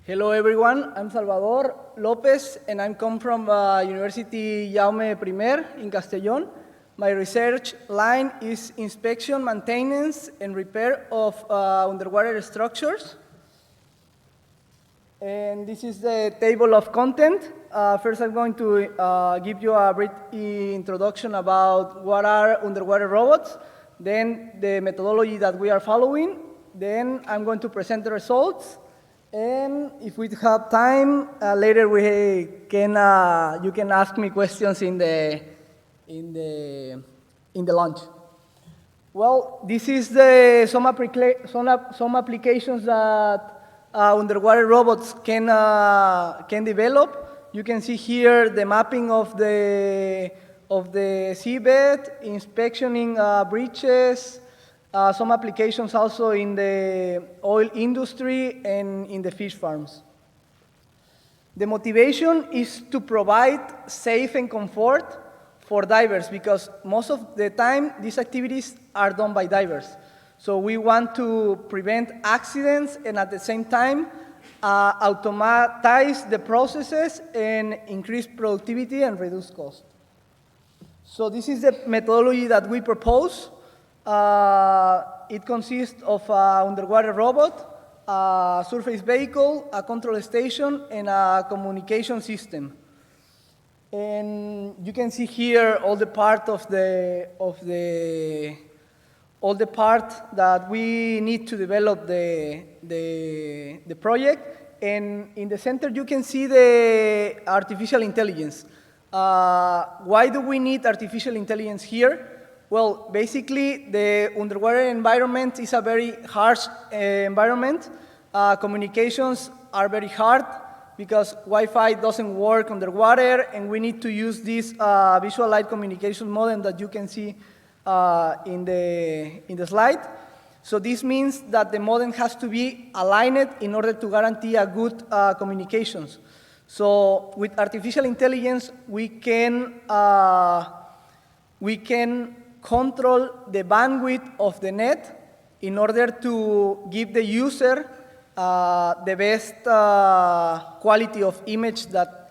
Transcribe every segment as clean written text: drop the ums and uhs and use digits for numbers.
Hello everyone, I'm Salvador López and I come from University Jaume I in Castellón. My research line is inspection, maintenance, and repair of underwater structures. And this is the table of content. First I'm going to give you a brief introduction about what are underwater robots, then the methodology that we are following, then I'm going to present the results, and if we have time, later you can ask me questions in the lunch. Well, this is some applications that underwater robots can develop. You can see here the mapping of the seabed, inspectioning breaches. Some applications also in the oil industry and in the fish farms. The motivation is to provide safe and comfort for divers because most of the time these activities are done by divers. So we want to prevent accidents and at the same time automatize the processes and increase productivity and reduce cost. So this is the methodology that we propose. It consists of an underwater robot, a surface vehicle, a control station, and a communication system. And you can see here all the part that we need to develop the project. And in the center, you can see the artificial intelligence. Why do we need artificial intelligence here? Well, basically, the underwater environment is a very harsh environment. Communications are very hard because Wi-Fi doesn't work underwater, and we need to use this visual light communication modem that you can see in the slide. So this means that the modem has to be aligned in order to guarantee a good communications. So with artificial intelligence, we can control the bandwidth of the net in order to give the user the best quality of image that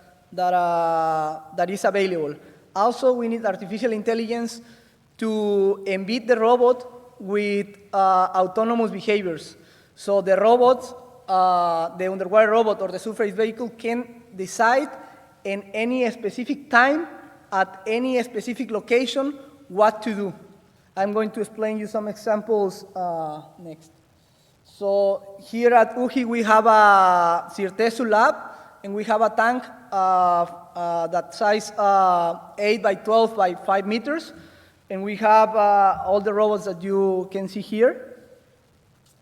is available. Also, we need artificial intelligence to embed the robot with autonomous behaviors. So the robots, the underwater robot or the surface vehicle can decide in any specific time at any specific location what to do. I'm going to explain you some examples next. So here at UJI we have a Cirtesu lab, and we have a tank that size 8 by 12 by 5 meters, and we have all the robots that you can see here.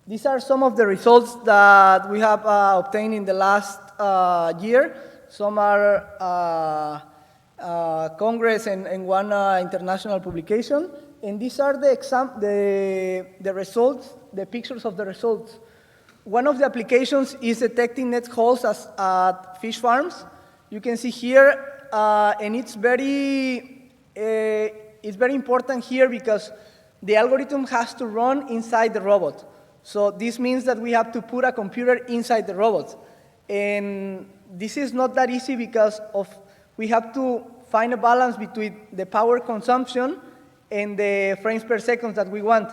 These are some of the results that we have obtained in the last year. Some are Congress and one international publication. And these are the results, the pictures of the results. One of the applications is detecting net holes at fish farms. You can see here, and it's very important here because the algorithm has to run inside the robot. So this means that we have to put a computer inside the robot. And this is not that easy because we have to find a balance between the power consumption and the frames per second that we want.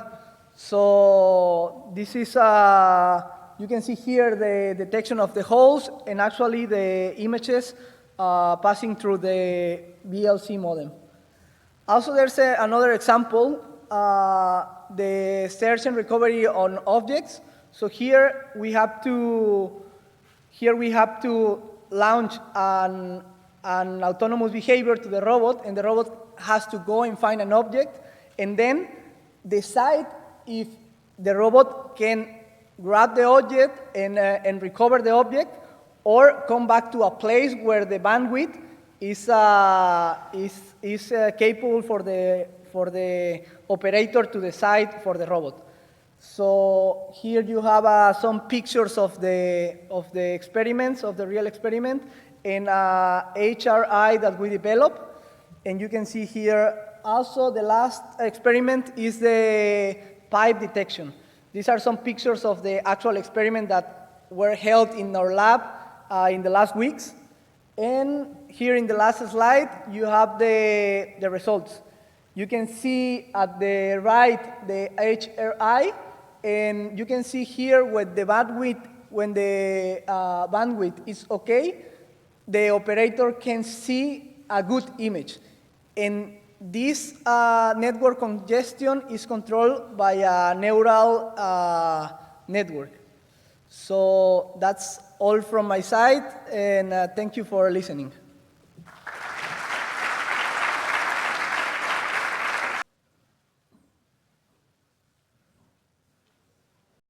So this is, you can see here the detection of the holes and actually the images passing through the VLC modem. Also, there's another example, the search and recovery on objects. So here we have to launch an autonomous behavior to the robot, and the robot has to go and find an object and then decide if the robot can grab the object and recover the object, or come back to a place where the bandwidth is capable for the operator to decide for the robot. So here you have some pictures of the experiments, of the real experiment, and HRI that we developed. And you can see here also the last experiment is the pipe detection. These are some pictures of the actual experiment that were held in our lab in the last weeks. And here in the last slide, you have the results. You can see at the right the HRI, and you can see here when the bandwidth is okay, the operator can see a good image. And this network congestion is controlled by a neural network. So that's all from my side, and thank you for listening.